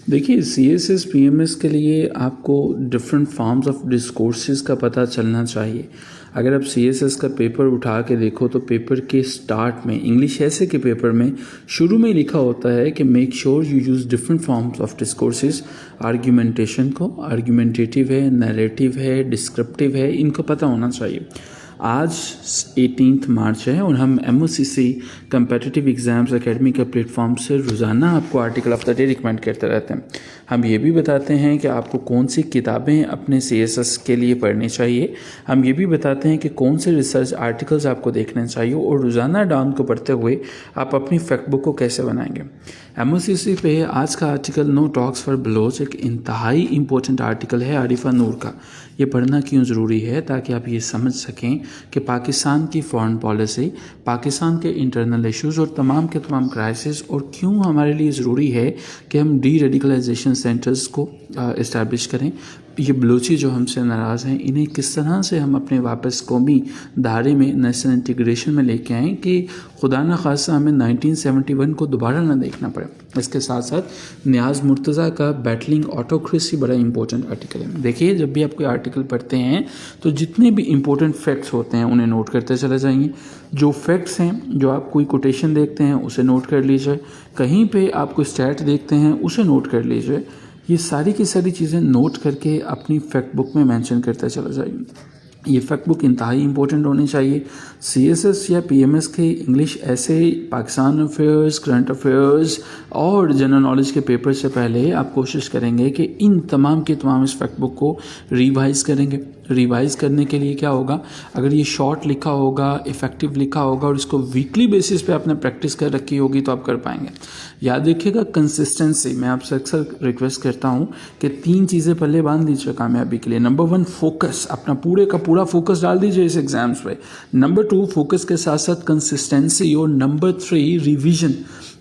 देखिए CSS PMS के लिए आपको डिफरेंट फॉर्म्स ऑफ डिस्कोर्सेस का पता चलना चाहिए। अगर आप CSS का पेपर उठा के देखो तो पेपर के स्टार्ट में इंग्लिश ऐसे के पेपर में शुरू में लिखा होता है कि make sure you use different forms of discourses. Argumentation को आर्ग्यूमेंटेटिव है, नैरेटिव है, डिस्क्रिप्टिव है, इनको पता होना चाहिए। आज 18 मार्च है और हम MOCC कम्पिटिटिव एग्ज़ाम्स एकेडमी के प्लेटफॉर्म से रोज़ाना आपको article of the day recommend करते रहते हैं। हम ये भी बताते हैं कि आपको कौन सी किताबें अपने CSS के लिए पढ़नी चाहिए। हम ये भी बताते हैं कि कौन से रिसर्च आर्टिकल्स आपको देखने चाहिए और रोज़ाना डाउन को पढ़ते हुए आप अपनी फैक्ट बुक को कैसे बनाएंगे। MOCC पे आज का article no talks for Baloch एक इंतहाई इम्पोर्टेंट आर्टिकल है आरिफा नूर का। ये पढ़ना क्यों ज़रूरी है ताकि आप ये समझ सकें कि पाकिस्तान की फॉरेन पॉलिसी, पाकिस्तान के इंटरनल इश्यूज़ और तमाम के तमाम क्राइसिस और क्यों हमारे लिए ज़रूरी है कि हम डी रेडिकलाइजेशन सेंटर्स को इस्टेब्लिश करें। ये बलोची जो हमसे नाराज़ हैं इन्हें किस तरह से हम अपने वापस कौमी धारे में नेशनल इंटीग्रेशन में लेके आएँ कि खुदा न खासा हमें 1971 को दोबारा ना देखना पड़े। इसके साथ साथ नियाज़ मुर्तज़ा का बैटलिंग ऑटोक्रेसी बड़ा इंपॉर्टेंट आर्टिकल है। देखिए जब भी आप कोई आर्टिकल पढ़ते हैं तो जितने भी इंपॉर्टेंट फैक्ट्स होते हैं उन्हें नोट करते चले जाएंगे। जो फैक्ट्स हैं, जो आप कोई कोटेशन देखते हैं उसे नोट कर लीजिए, कहीं पे आप कोई स्टैट देखते हैं उसे नोट कर लीजिए। ये सारी की सारी चीज़ें नोट करके अपनी फैक्ट बुक में मेंशन करते चला जाइए। ये फैक्ट बुक इंतहाई इंपॉर्टेंट होनी चाहिए। CSS या PMS के इंग्लिश ऐसे पाकिस्तान अफेयर्स, करंट अफेयर्स और जनरल नॉलेज के पेपर से पहले आप कोशिश करेंगे कि इन तमाम के तमाम इस फैक्ट बुक को रिवाइज़ करेंगे। रिवाइज़ करने के लिए क्या होगा, अगर ये शॉर्ट लिखा होगा, इफ़ेक्टिव लिखा होगा और इसको वीकली बेसिस पे आपने प्रैक्टिस कर रखी होगी तो आप कर पाएंगे। याद रखिएगा कंसिस्टेंसी। मैं आपसे अक्सर रिक्वेस्ट करता हूँ कि 3 चीज़ें पहले बांध लीजिए कामयाबी के लिए। नंबर 1 फोकस, अपना पूरे का पूरा फोकस डाल दीजिए इस एग्ज़ाम्स पे। नंबर 2 फोकस के साथ साथ कंसिस्टेंसी और नंबर 3 रिवीजन।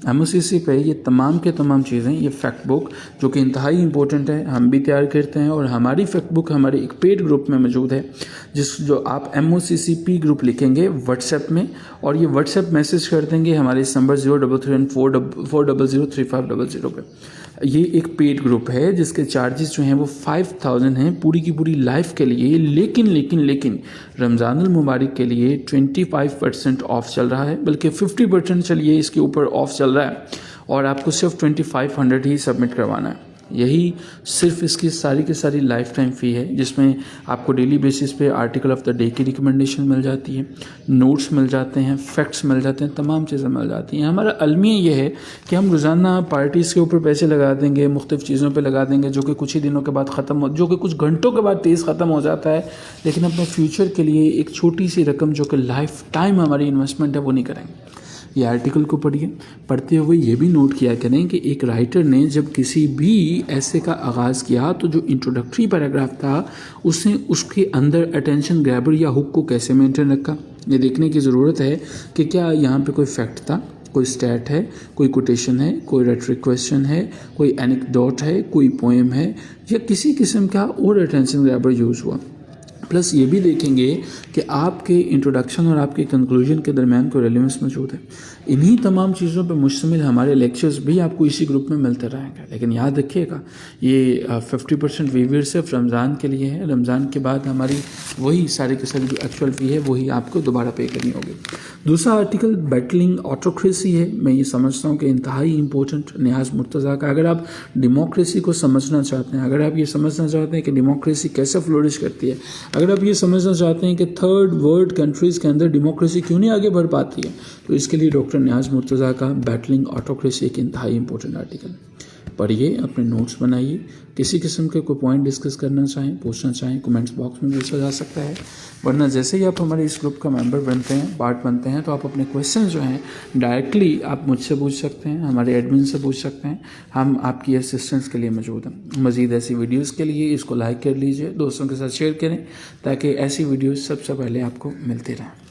MOCC पे ये तमाम के तमाम चीज़ें, ये फैक्ट बुक जो कि इंतहाई इंपॉर्टेंट है, हम भी तैयार करते हैं और हमारी फैक्ट बुक हमारे एक पेड ग्रुप में मौजूद है जो आप MOCC P ग्रुप लिखेंगे व्हाट्सएप में और ये व्हाट्सएप मैसेज कर देंगे हमारे इस नंबर 0334003500 पे। ये एक पेड ग्रुप है जिसके चार्जेस जो हैं वो 5000 हैं पूरी की पूरी लाइफ के लिए। लेकिन रमज़ानुल मुबारक के लिए 25% ऑफ चल रहा है, बल्कि 50% चलिए इसके ऊपर ऑफ चल रहा है और आपको सिर्फ 2500 ही सबमिट करवाना है। यही सिर्फ इसकी सारी की सारी लाइफ टाइम फ़ी है जिसमें आपको डेली बेसिस पे आर्टिकल ऑफ द डे की रिकमेंडेशन मिल जाती है, नोट्स मिल जाते हैं, फैक्ट्स मिल जाते हैं, तमाम चीज़ें मिल जाती हैं। हमारा अलमिया ये है कि हम रोज़ाना पार्टीज़ के ऊपर पैसे लगा देंगे, मुख्तलिफ़ चीज़ों पे लगा देंगे जो कि कुछ ही दिनों के बाद ख़त्म हो, जो कि कुछ घंटों के बाद तेज़ ख़त्म हो जाता है, लेकिन अपने फ्यूचर के लिए एक छोटी सी रकम जो कि लाइफ टाइम हमारी इन्वेस्टमेंट है वो नहीं करेंगे। ये आर्टिकल को पढ़िए, पढ़ते हुए ये भी नोट किया करें कि एक राइटर ने जब किसी भी ऐसे का आगाज़ किया तो जो इंट्रोडक्टरी पैराग्राफ था उसने उसके अंदर अटेंशन ग्रैबर या हुक को कैसे मेंटेन रखा। ये देखने की ज़रूरत है कि क्या यहाँ पे कोई फैक्ट था, कोई स्टैट है, कोई कोटेशन है, कोई रेटरिक क्वेश्चन है, कोई एनेक्डोट है, कोई पोएम है या किसी किस्म का और अटेंशन ग्रैबर यूज़ हुआ। प्लस ये भी देखेंगे कि आपके इंट्रोडक्शन और आपके कंक्लूजन के दरमियान कोई रेलेवेंस मौजूद है। इन्हीं तमाम चीज़ों पर मुश्तमिल हमारे लेक्चर्स भी आपको इसी ग्रुप में मिलते रहेंगे। लेकिन याद रखिएगा ये 50% वेवियर सिर्फ रमज़ान के लिए है। रमज़ान के बाद हमारी वही सारी की सारी जो एक्चुअल फ़ी है वही आपको दोबारा पे करनी होगी। दूसरा आर्टिकल बैटलिंग ऑटोक्रेसी है। मैं ये समझता हूँ कि इंतहाई इंपॉर्टेंट नियाज़ मुर्तज़ा का। अगर आप डेमोक्रेसी को समझना चाहते हैं, अगर आप ये समझना चाहते हैं कि डेमोक्रेसी कैसे फ्लोरिश करती है, अगर आप ये समझना चाहते हैं कि थर्ड वर्ल्ड कंट्रीज़ के अंदर डेमोक्रेसी क्यों नहीं आगे बढ़ पाती है, तो इसके लिए डॉक्टर नियाज़ मुर्तज़ा का बैटलिंग ऑटोक्रेसी एक इंतहाई इंपॉर्टेंट आर्टिकल पढ़िए, अपने नोट्स बनाइए। किसी किस्म के कोई पॉइंट डिस्कस करना चाहें, पूछना चाहें, कमेंट्स बॉक्स में पूछा जा सकता है। वरना जैसे ही आप हमारे इस ग्रुप का मेंबर बनते हैं, पार्ट बनते हैं, तो आप अपने क्वेश्चन जो हैं डायरेक्टली आप मुझसे पूछ सकते हैं, हमारे एडमिन से पूछ सकते हैं। हम आपकी असिस्टेंस के लिए मौजूद हैं। मज़ीद ऐसी वीडियोज़ के लिए इसको लाइक कर लीजिए, दोस्तों के साथ शेयर करें ताकि ऐसी वीडियोज़ सबसे पहले आपको मिलती रहें।